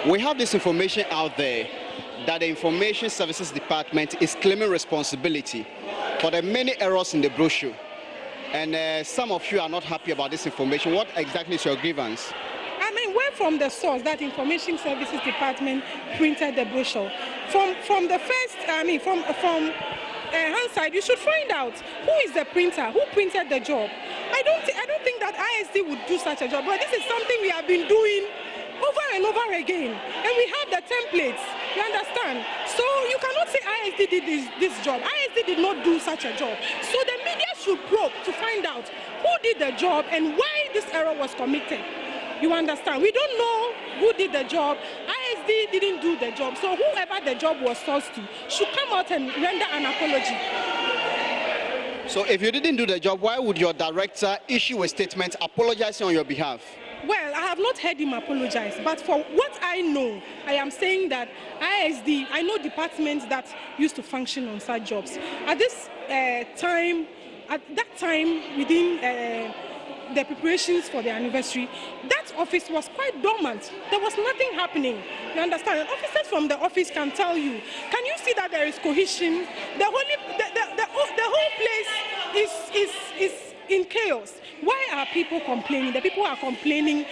We have this information out there that the Information Services Department is claiming responsibility for the many errors in the brochure. And some of you are not happy about this information. What exactly is your grievance? I mean, where from the source that Information Services Department printed the brochure? From the first, from hindsight, you should find out who is the printer, who printed the job. I don't think that ISD would do such a job, but this is something we have been doing over and over again, and we have the templates. You understand? So you cannot say ISD did this job. ISD did not do such a job. So the media should probe to find out who did the job and why this error was committed. You understand? We don't know who did the job. ISD didn't do the job. So whoever the job was sourced to should come out and render an apology. So if you didn't do the job, why would your director issue a statement apologizing on your behalf? Well, I have not heard him apologize, but for what I know, I am saying that ISD, I know departments that used to function on such jobs. At that time, within the preparations for the anniversary, that office was quite dormant. There was nothing happening. You understand? And officers from the office can tell you. Can you see that there is cohesion? The whole place is in chaos. Why are people complaining? The people are complaining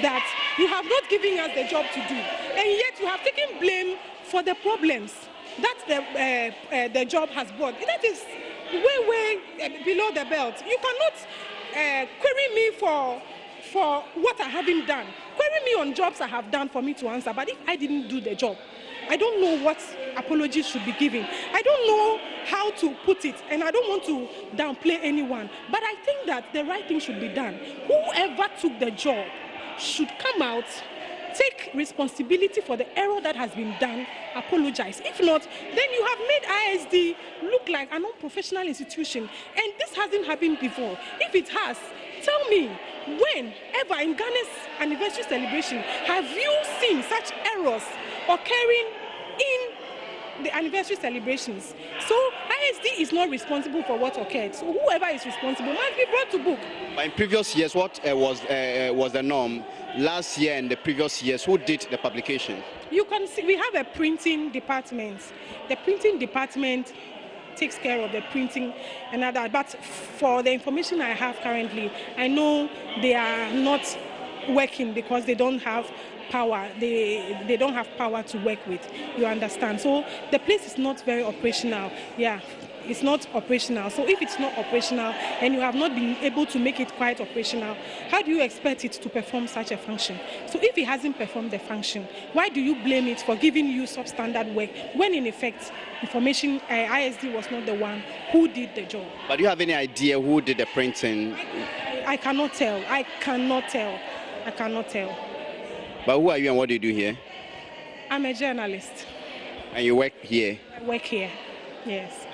that you have not given us the job to do, and yet you have taken blame for the problems that the job has brought. That is way below the belt. You cannot query me for what I haven't done. Query me on jobs I have done for me to answer. But if I didn't do the job, I don't know what apologies should be given. I don't know how to put it, and I don't want to downplay anyone. But I think that the right thing should be done. Whoever took the job should come out, take responsibility for the error that has been done, apologize. If not, then you have made ISD look like an unprofessional institution. And this hasn't happened before. If it has, tell me, whenever in Ghana's anniversary celebration, have you seen such errors occurring in the anniversary celebrations? So ISD is not responsible for what occurred. So whoever is responsible must be brought to book. But in previous years, what was the norm? Last year and the previous years, who did the publication? You can see we have a printing department. The printing department takes care of the printing and other. But for the information I have currently, I know they are not working because they don't have power. They don't have power to work with. You understand? So the place is not very operational. Yeah, it's not operational. So if it's not operational and you have not been able to make it quite operational, how do you expect it to perform such a function? So if it hasn't performed the function, why do you blame it for giving you substandard work when in effect information ISD was not the one who did the job? But do you have any idea who did the printing? I cannot tell. I cannot tell. I cannot tell. But who are you and what do you do here? I'm a journalist. And you work here? I work here, yes.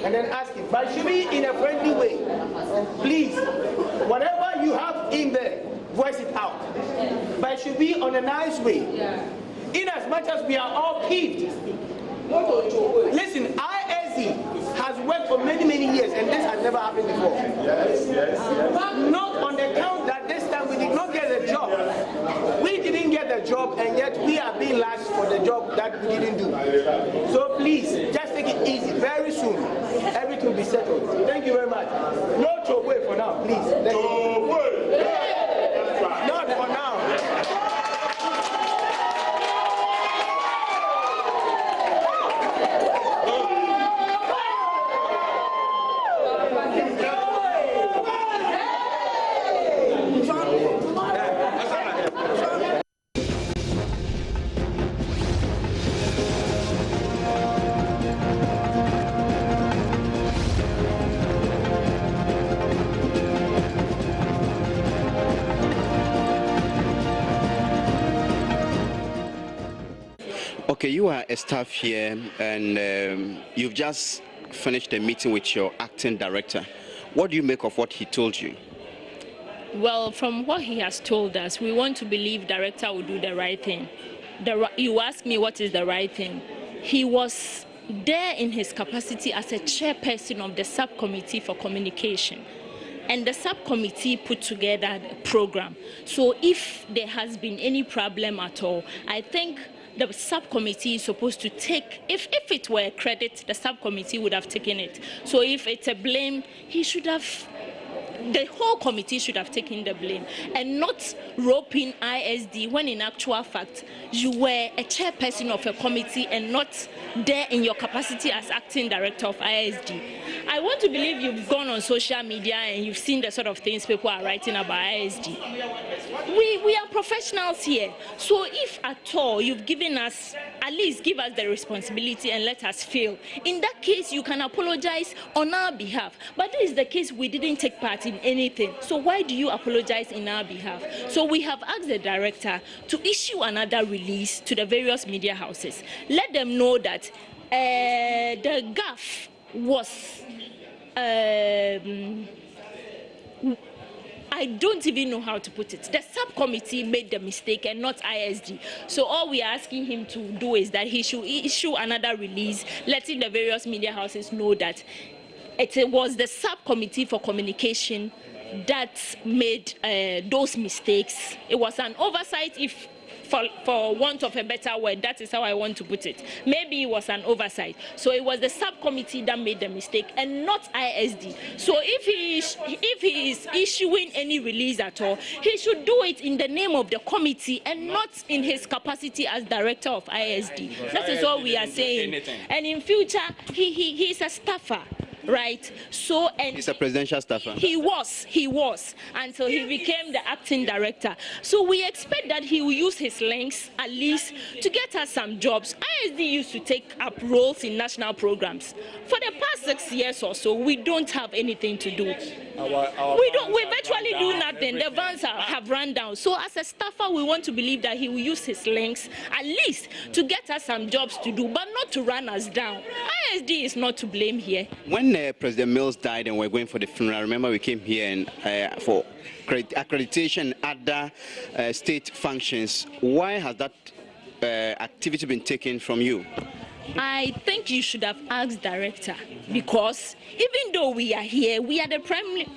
And then ask him, but it should be in a friendly way. Please, whatever on a nice way. Yeah. In as much as we are all peeved. Listen, ISD has worked for many, many years, and this has never happened before. Yes. Not on the count that this time we did not get a job. We didn't get the job, and yet we are being lashed for the job that we didn't do. So please, just take it easy. Very soon, everything will be settled. Thank you very much. No throwaway for now, please. Not for now. Okay, you are a staff here, and you've just finished a meeting with your acting director. What do you make of what he told you? Well, from what he has told us, we want to believe director will do the right thing. You ask me what is the right thing. He was there in his capacity as a chairperson of the subcommittee for communication. And the subcommittee put together a program. So if there has been any problem at all, I think the subcommittee is supposed to take, if it were a credit, the subcommittee would have taken it. So if it's a blame, the whole committee should have taken the blame and not rope in ISD when in actual fact you were a chairperson of a committee and not there in your capacity as acting director of ISD. I want to believe you've gone on social media and you've seen the sort of things people are writing about ISD. We are professionals here, so if at all you've given us, at least give us the responsibility and let us fail. In that case, you can apologize on our behalf. But this is the case, we didn't take part in anything. So why do you apologize in our behalf? So we have asked the director to issue another release to the various media houses. Let them know that the gaffe was I don't even know how to put it. The subcommittee made the mistake and not ISD. So all we are asking him to do is that he should issue another release, letting the various media houses know that it was the subcommittee for communication that made those mistakes. It was an oversight, if for want of a better word, that is how I want to put it. Maybe it was an oversight. So it was the subcommittee that made the mistake and not ISD. So if he is issuing any release at all, he should do it in the name of the committee and not in his capacity as director of ISD. That is all we are saying. And in future, he is a staffer. Right, so and he's a presidential staffer. He was until he became the acting director. So we expect that he will use his links at least to get us some jobs. ISD used to take up roles in national programs. For the past 6 years or so, we don't have anything to do. We virtually do nothing. The vans have run down. So as a staffer, we want to believe that he will use his links at least to get us some jobs to do, but not to run us down. ISD is not to blame here. When President Mills died and we're going for the funeral, I remember we came here and for accreditation at the state functions. Why has that activity been taken from you? I think you should have asked director, because even though we are here, we are the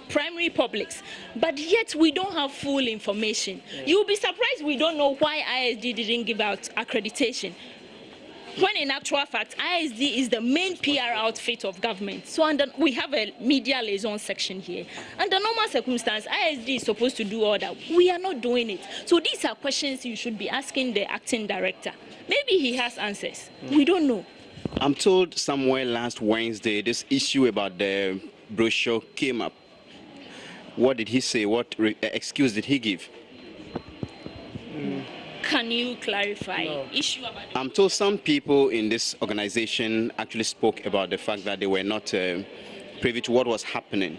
primary publics, but yet we don't have full information. You'll be surprised we don't know why ISD didn't give out accreditation, when in actual fact, ISD is the main PR outfit of government. So we have a media liaison section here. Under normal circumstances, ISD is supposed to do all that. We are not doing it. So these are questions you should be asking the acting director. Maybe he has answers. We don't know. I'm told somewhere last Wednesday, this issue about the brochure came up. What did he say? What excuse did he give? Can you clarify? No. Issue about it? I'm told some people in this organization actually spoke about the fact that they were not privy to what was happening.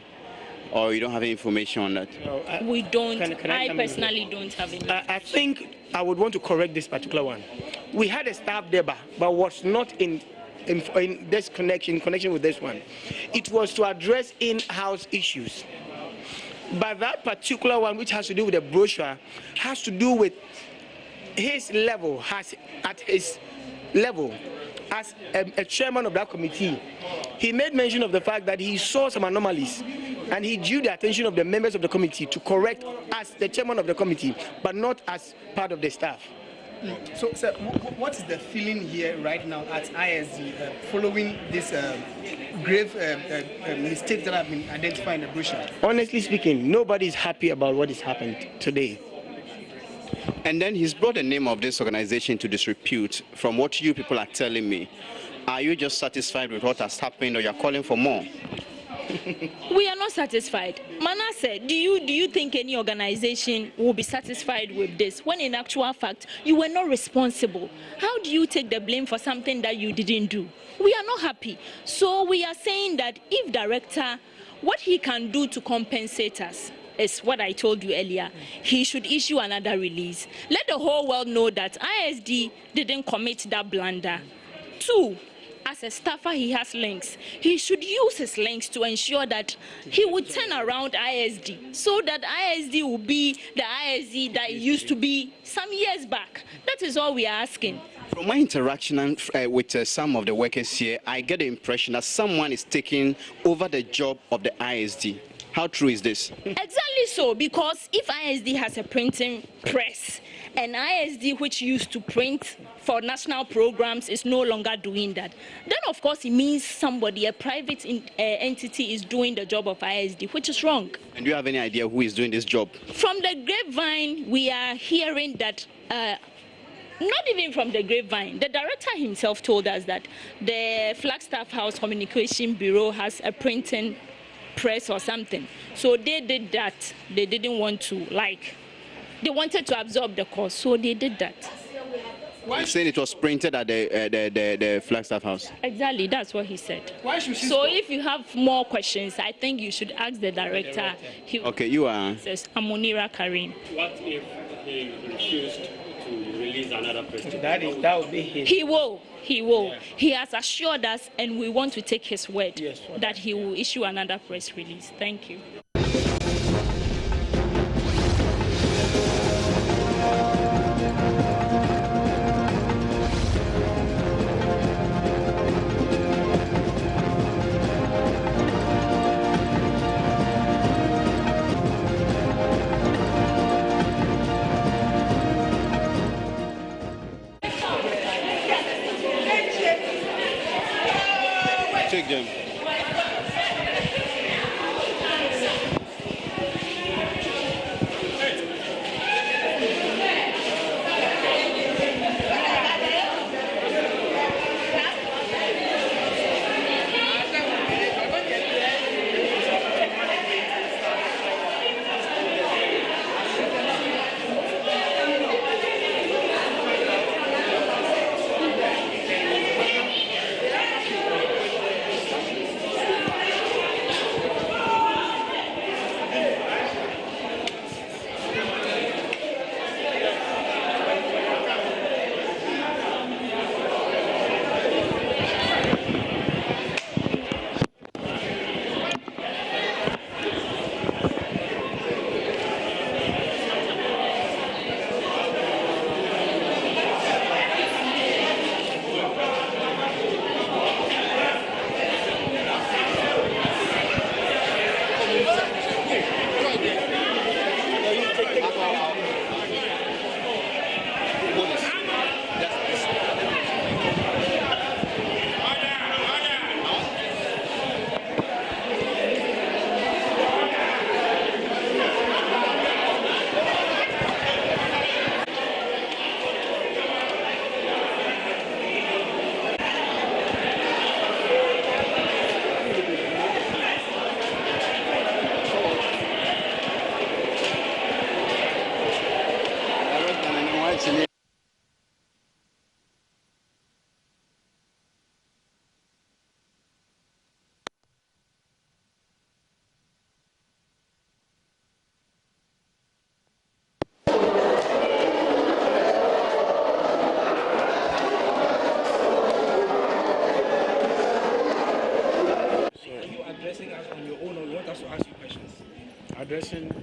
Or you don't have any information on that? No, we don't. I personally don't have any. I think I would want to correct this particular one. We had a staff deba, but was not in this connection with this one. It was to address in-house issues. But that particular one, which has to do with the brochure, has to do with his level as a chairman of that committee, he made mention of the fact that he saw some anomalies and he drew the attention of the members of the committee to correct as the chairman of the committee, but not as part of the staff. So, sir, what is the feeling here right now at ISD following this grave mistakes that have been identified in the brochure? Honestly speaking, nobody is happy about what has happened today. And then he's brought the name of this organization to disrepute. From what you people are telling me, are you just satisfied with what has happened, or you're calling for more? We are not satisfied. Manasseh, do you think any organization will be satisfied with this, when in actual fact you were not responsible? How do you take the blame for something that you didn't do? We are not happy. So we are saying that if director, what he can do to compensate us is what I told you earlier. He should issue another release. Let the whole world know that ISD didn't commit that blunder. 2, as a staffer, he has links. He should use his links to ensure that he would turn around ISD, so that ISD will be the ISD that it used to be some years back. That is all we are asking. From my interaction with some of the workers here, I get the impression that someone is taking over the job of the ISD. How true is this? Exactly so, because if ISD has a printing press, and ISD, which used to print for national programs, is no longer doing that, then of course it means somebody, a private entity, is doing the job of ISD, which is wrong. And do you have any idea who is doing this job? From the grapevine, we are hearing that, not even from the grapevine, the director himself told us that the Flagstaff House Communication Bureau has a printing press or something. So they did that. They didn't want to, they wanted to absorb the cost, so they did that. You're saying it was printed at the Flagstaff House? Exactly, that's what he said. Why should So if you have more questions, I think you should ask the director. Okay, you are. Says Amunira Karim. What if he refused to release another press? That would be his. He will. Yeah. He has assured us, and we want to take his word, yes, that he will issue another press release. Thank you. Take them.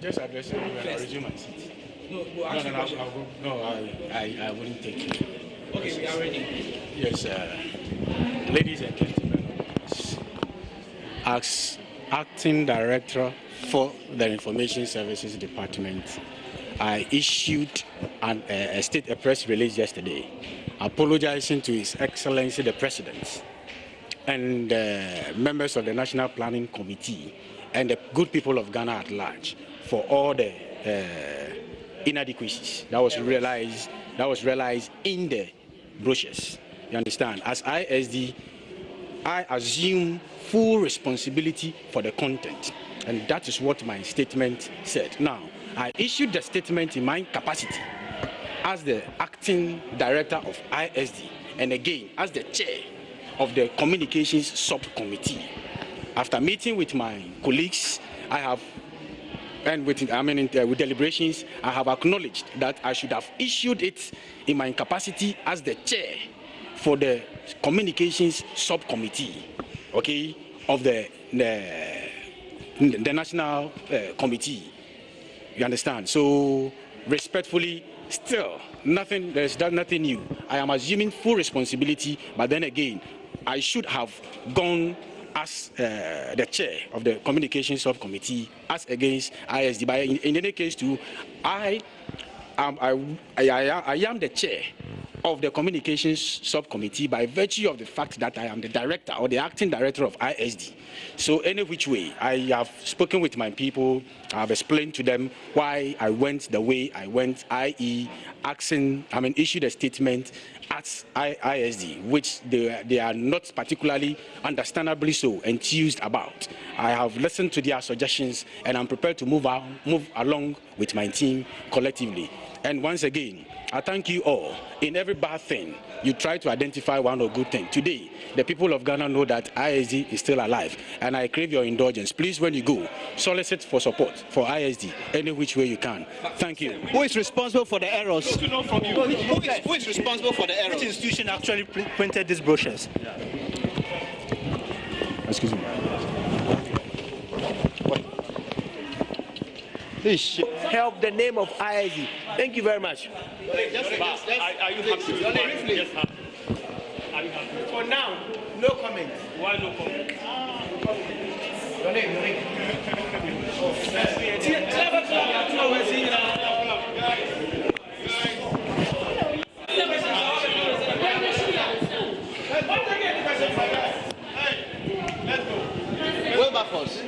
Just addressing, I'll resume my seat. I wouldn't take it. Okay, we are ready. Yes, ladies and gentlemen, as Acting Director for the Information Services Department, I issued a press release yesterday apologizing to His Excellency the President and members of the National Planning Committee and the good people of Ghana at large for all the inadequacies that was realized in the brochures. You understand? As ISD, I assume full responsibility for the content, and that is what my statement said. Now, I issued the statement in my capacity as the Acting Director of ISD, and again as the Chair of the Communications Subcommittee. After meeting with my colleagues, with deliberations, I have acknowledged that I should have issued it in my capacity as the Chair for the Communications Subcommittee, okay, of the National Committee. You understand? So, respectfully, still, there's nothing new. I am assuming full responsibility, but then again, I should have gone as the Chair of the Communications Subcommittee as against ISD. But in any case, too, I am the Chair of the Communications Subcommittee by virtue of the fact that I am the Director or the Acting Director of ISD. So any which way, I have spoken with my people, I have explained to them why I went the way I went, i.e. issued a statement at ISD, which they are not particularly, understandably so, enthused about. I have listened to their suggestions and I'm prepared to move along with my team collectively. And once again, I thank you all. In every bad thing, you try to identify one or good thing. Today, the people of Ghana know that ISD is still alive, and I crave your indulgence. Please, when you go, solicit for support for ISD any which way you can. Thank you. Who is responsible for the errors? To know from you. Who is responsible for the errors? Which institution actually printed these brochures? Yeah. Excuse me. Help the name of ISD. Thank you very much. Are you happy? Yes, are you happy? For now, no comment. Why no comment? Your name. Wilberforce.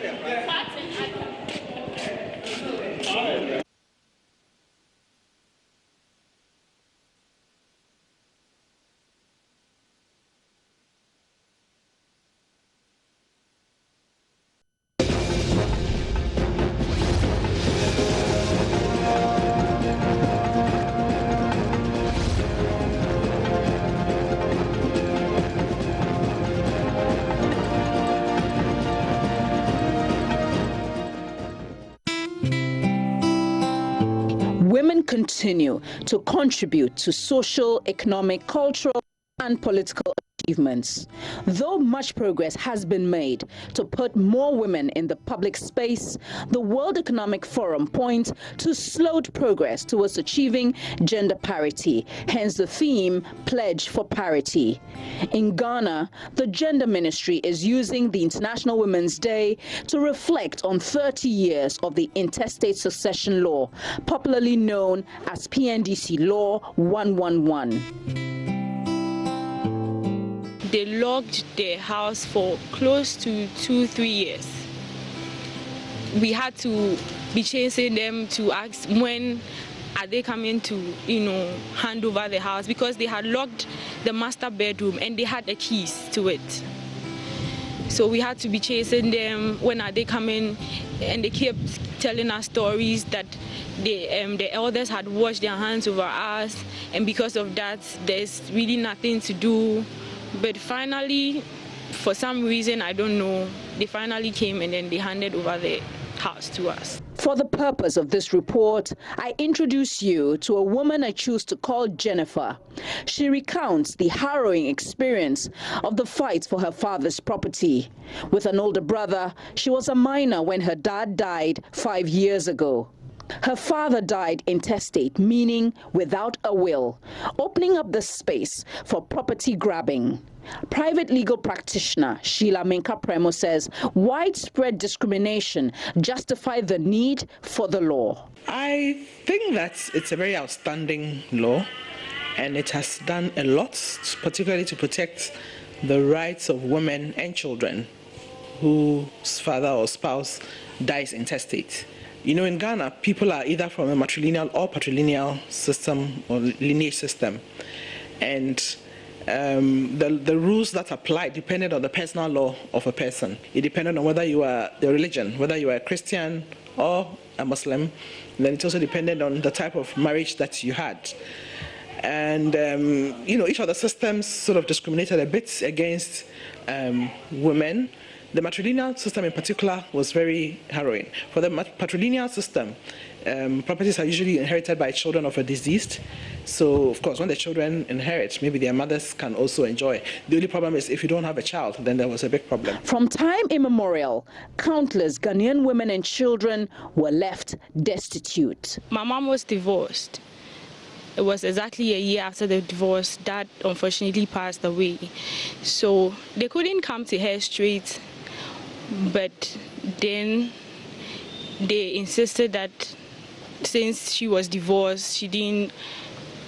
Women continue to contribute to social, economic, cultural, and political achievements. Though much progress has been made to put more women in the public space, the World Economic Forum points to slowed progress towards achieving gender parity, hence the theme, Pledge for Parity. In Ghana, the Gender Ministry is using the International Women's Day to reflect on 30 years of the Intestate Succession Law, popularly known as PNDC Law 111. They locked their house for close to 2-3 years. We had to be chasing them to ask when are they coming to, hand over the house, because they had locked the master bedroom and they had the keys to it. So we had to be chasing them, when are they coming, and they kept telling us stories that the elders had washed their hands over us, and because of that, there's really nothing to do. But finally, for some reason, I don't know, they finally came and then they handed over the house to us. For the purpose of this report, I introduce you to a woman I choose to call Jennifer. She recounts the harrowing experience of the fight for her father's property. With an older brother, she was a minor when her dad died 5 years ago. Her father died intestate, meaning without a will, opening up the space for property grabbing. Private legal practitioner Sheila Menka Premo says widespread discrimination justifies the need for the law. I think that it's a very outstanding law, and it has done a lot, particularly to protect the rights of women and children whose father or spouse dies intestate. You know, in Ghana, people are either from a matrilineal or patrilineal system or lineage system. And the rules that apply depended on the personal law of a person. It depended on whether you are the religion, whether you are a Christian or a Muslim. And then it also depended on the type of marriage that you had. And, you know, each of the systems sort of discriminated a bit against women. The matrilineal system in particular was very harrowing. For the patrilineal system, properties are usually inherited by children of a deceased. So, of course, when the children inherit, maybe their mothers can also enjoy. The only problem is if you don't have a child, then there was a big problem. From time immemorial, countless Ghanaian women and children were left destitute. My mom was divorced. It was exactly a year after the divorce. Dad unfortunately passed away. So they couldn't come to her straight, but then they insisted that since she was divorced, she didn't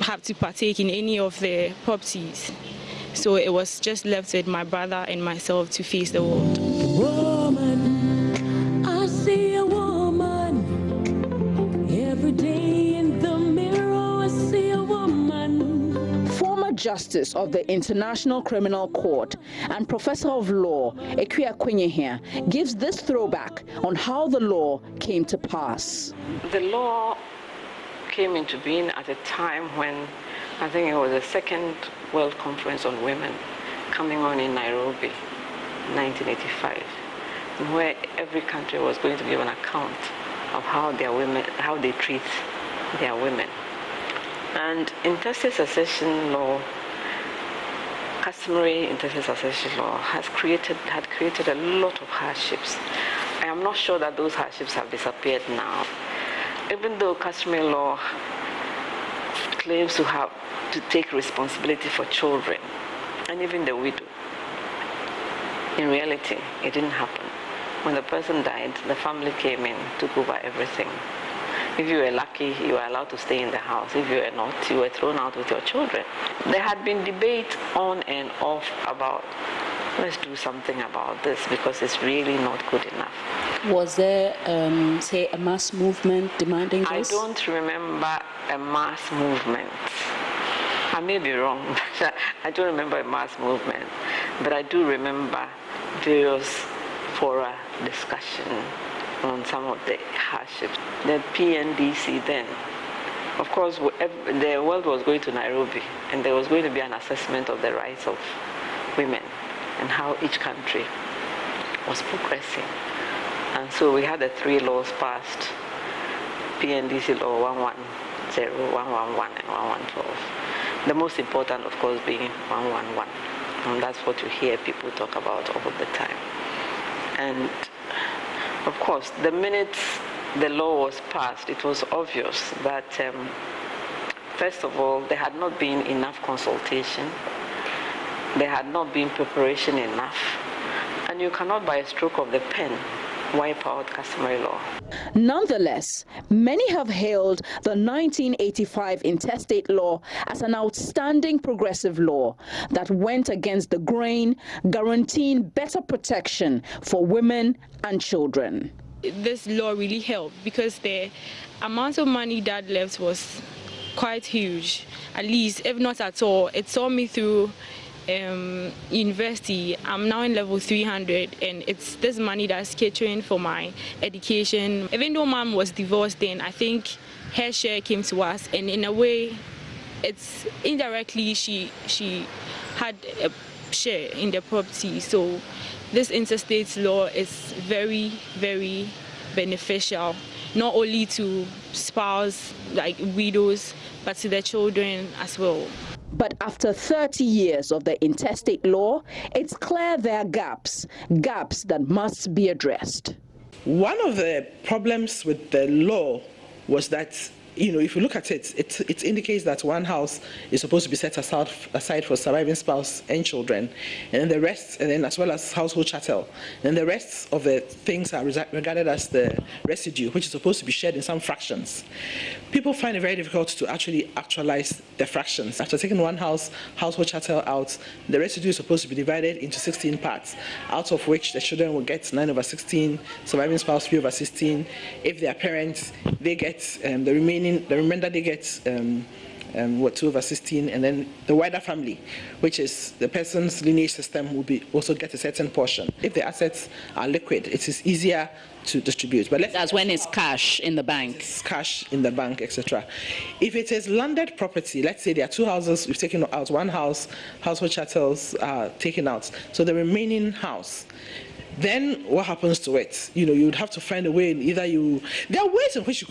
have to partake in any of the properties. So it was just left with my brother and myself to face the world. Woman, I see a woman every day in the mirror. I see a woman. Former Justice of the International Criminal Court and Professor of Law Ekwia Kwenyehia gives this throwback on how the law came to pass. The law came into being at a time when I think it was the second World Conference on Women coming on in Nairobi, 1985, where every country was going to give an account of how their women, how they treat their women. And intestate succession law, customary intestate succession law, had created a lot of hardships. I am not sure that those hardships have disappeared now. Even though customary law claims to have to take responsibility for children and even the widow, in reality, it didn't happen. When the person died, the family came in, took over everything. If you were lucky, you were allowed to stay in the house. If you were not, you were thrown out with your children. There had been debate on and off about, let's do something about this because it's really not good enough. Was there, say, a mass movement demanding this? I don't remember a mass movement. I may be wrong, but I don't remember a mass movement. But I do remember various fora discussion on some of the hardships. The PNDC then, of course, the world was going to Nairobi, and there was going to be an assessment of the rights of women and how each country was progressing. And so we had the three laws passed, PNDC law 110, 111, and 112. The most important, of course, being 111. And that's what you hear people talk about all the time. And of course, the minute the law was passed, it was obvious that, first of all, there had not been enough consultation. There had not been preparation enough. And you cannot, by a stroke of the pen, wipe out customary law. Nonetheless, many have hailed the 1985 intestate law as an outstanding progressive law that went against the grain, guaranteeing better protection for women and children. This law really helped because the amount of money that left was quite huge. At least, if not at all, it saw me through university. I'm now in level 300, and it's this money that's catering for my education. Even though mom was divorced then, I think her share came to us, and in a way, it's indirectly she had a share in the property. So this interstate law is very, very beneficial, not only to spouse, like widows, but to their children as well. But after 30 years of the intestate law, it's clear there are gaps that must be addressed. One of the problems with the law was that, if you look at it, it indicates that one house is supposed to be set aside for surviving spouse and children, and then the rest, and then as well as household chattel. And the rest of the things are regarded as the residue, which is supposed to be shared in some fractions. People find it very difficult to actualize the fractions. After taking one household chattel out, the residue is supposed to be divided into 16 parts, out of which the children will get 9/16, surviving spouse 3/16. If they are parents, they get the remainder they get 2/16, and then the wider family, which is the person's lineage system, will also get a certain portion. If the assets are liquid, it is easier to distribute. But that's when it's cash in the bank. It's cash in the bank, etc. If it is landed property, let's say there are two houses, we've taken out one house, household chattels are taken out, so the remaining house, then what happens to it? You'd have to find a way. There are ways in which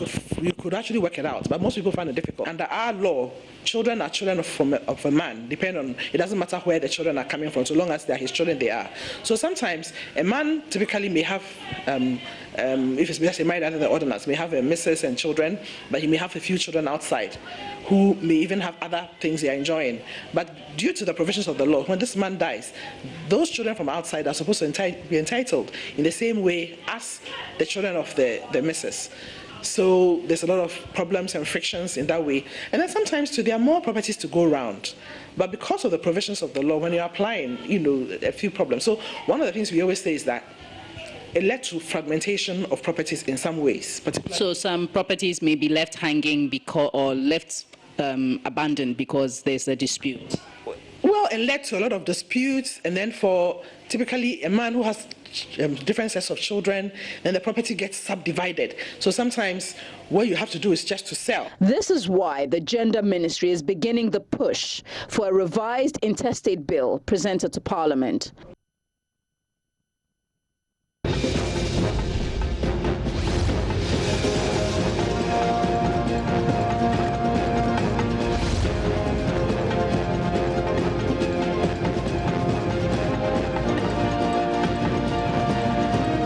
you could actually work it out, but most people find it difficult. Under our law, children are children of a man. It doesn't matter where the children are coming from, so long as they are his children, they are. So sometimes a man typically may have, if it's just married under the ordinance, may have a missus and children, but he may have a few children outside who may even have other things they are enjoying. But due to the provisions of the law, when this man dies, those children from outside are supposed to be entitled in the same way as the children of the missus. So there's a lot of problems and frictions in that way. And then sometimes too, there are more properties to go around. But because of the provisions of the law, when you're applying, a few problems. So one of the things we always say is that it led to fragmentation of properties in some ways. So some properties may be left hanging or left abandoned because there's a dispute. Well, it led to a lot of disputes, and then for typically a man who has different sets of children, then the property gets subdivided. So sometimes what you have to do is just to sell. This is why the Gender Ministry is beginning the push for a revised intestate bill presented to Parliament.